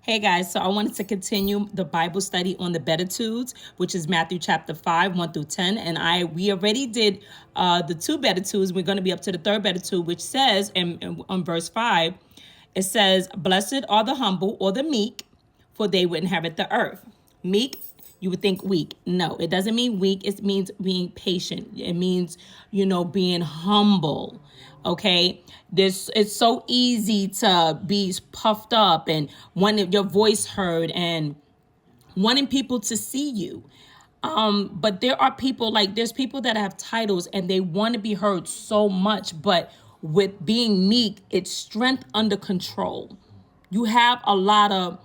Hey guys, so I wanted to continue the Bible study on the Beatitudes, which is Matthew chapter 5, 1 through 10. And we already did the two Beatitudes. We're going to be up to the third Beatitude, which says on verse 5, it says, "Blessed are the humble or the meek, for they will inherit the earth." Meek, you would think weak. No, it doesn't mean weak. It means being patient. It means, being humble. Okay. It's so easy to be puffed up and wanting your voice heard and wanting people to see you. But there are people, like there's people that have titles and they want to be heard so much, but with being meek, it's strength under control. You have a lot of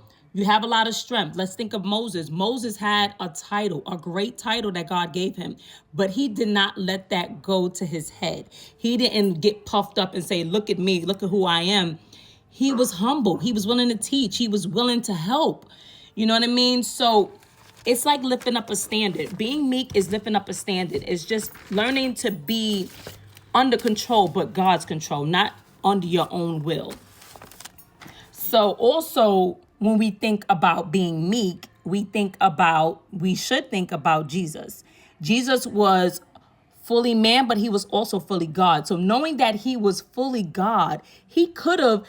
strength. Let's think of Moses. Moses had a title, a great title that God gave him, but he did not let that go to his head. He didn't get puffed up and say, "Look at me, look at who I am." He was humble. He was willing to teach. He was willing to help. You know what I mean? So it's like lifting up a standard. Being meek is lifting up a standard. It's just learning to be under control, but God's control, not under your own will. So also, when we think about being meek, we should think about Jesus. Jesus was fully man, but he was also fully God. So knowing that he was fully God, he could have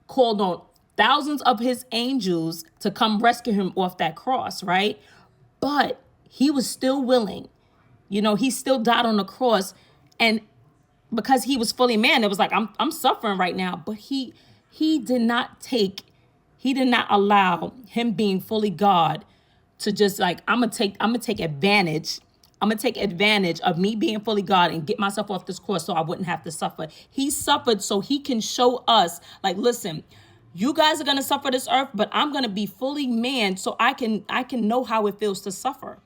called on thousands of his angels to come rescue him off that cross, right? But he was still willing. He still died on the cross, and because he was fully man, it was like, I'm suffering right now. But he did not allow him being fully God to just like, I'm gonna take advantage of me being fully God and get myself off this course so I wouldn't have to suffer. He suffered so he can show us, like, listen, you guys are gonna suffer this earth, but I'm gonna be fully man so I can know how it feels to suffer.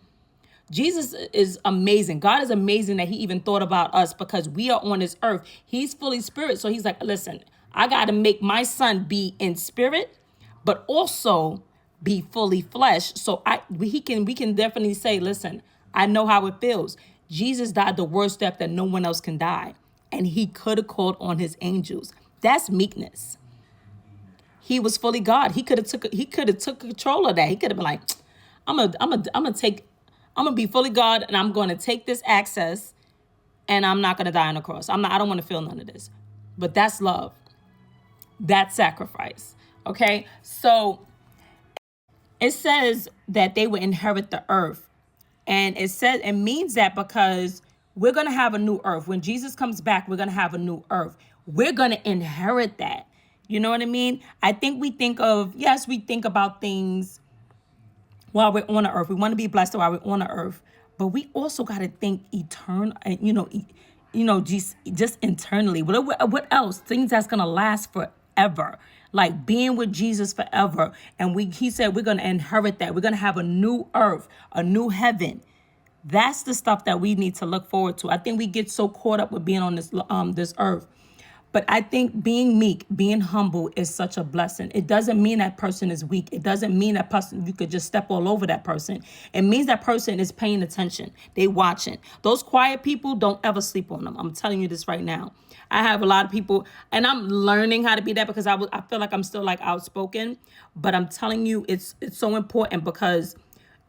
Jesus is amazing. God is amazing that he even thought about us because we are on this earth. He's fully spirit. So he's like, listen, I got to make my son be in spirit, but also be fully flesh. So we can definitely say, listen, I know how it feels. Jesus died the worst death that no one else can die. And he could have called on his angels. That's meekness. He was fully God. He could have took control of that. He could have been like, I'm gonna be fully God, and I'm gonna take this access, and I'm not gonna die on the cross. I don't want to feel none of this. But that's love. That's sacrifice. Okay, so it says that they would inherit the earth, and it means that because we're gonna have a new earth. When Jesus comes back, we're gonna have a new earth. We're gonna inherit that. You know what I mean? I think we think about things while we're on the earth. We want to be blessed while we're on the earth, but we also got to think eternal, just internally. What else? Things that's going to last forever, like being with Jesus forever. And he said, we're going to inherit that. We're going to have a new earth, a new heaven. That's the stuff that we need to look forward to. I think we get so caught up with being on this earth. But I think being meek, being humble is such a blessing. It doesn't mean that person is weak. It doesn't mean that person, you could just step all over that person. It means that person is paying attention. They watching. Those quiet people, don't ever sleep on them. I'm telling you this right now. I have a lot of people, and I'm learning how to be that because I feel like I'm still like outspoken. But I'm telling you, it's so important because,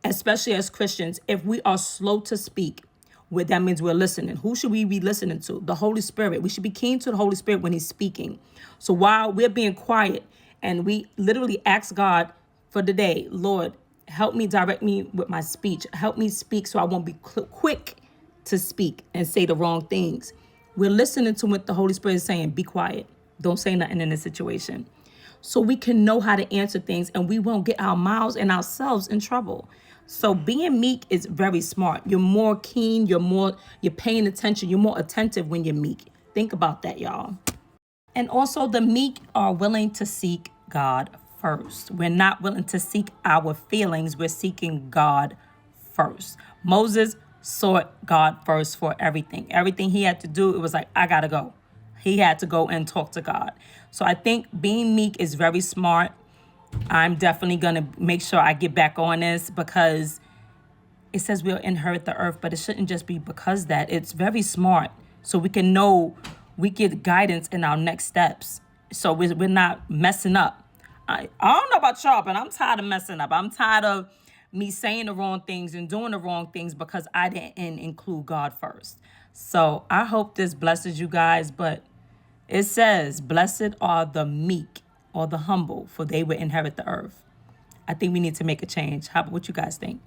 especially as Christians, if we are slow to speak, that means we're listening. Who should we be listening to? The Holy Spirit. We should be keen to the Holy Spirit when he's speaking. So while we're being quiet and we literally ask God for the day, Lord, help me, direct me with my speech. Help me speak so I won't be quick to speak and say the wrong things. We're listening to what the Holy Spirit is saying. Be quiet. Don't say nothing in this situation. So we can know how to answer things and we won't get our mouths and ourselves in trouble. So being meek is very smart. You're more keen, you're paying attention, you're more attentive when you're meek. Think about that, y'all. And also the meek are willing to seek God first. We're not willing to seek our feelings. We're seeking God first. Moses sought God first for everything. Everything he had to do, it was like, I gotta go. He had to go and talk to God. So I think being meek is very smart. I'm definitely going to make sure I get back on this because it says we'll inherit the earth, but it shouldn't just be because that. It's very smart so we can know we get guidance in our next steps. So we're not messing up. I don't know about y'all, but I'm tired of messing up. I'm tired of me saying the wrong things and doing the wrong things because I didn't include God first. So I hope this blesses you guys. But it says, blessed are the meek or the humble, for they will inherit the earth. I think we need to make a change. What you guys think?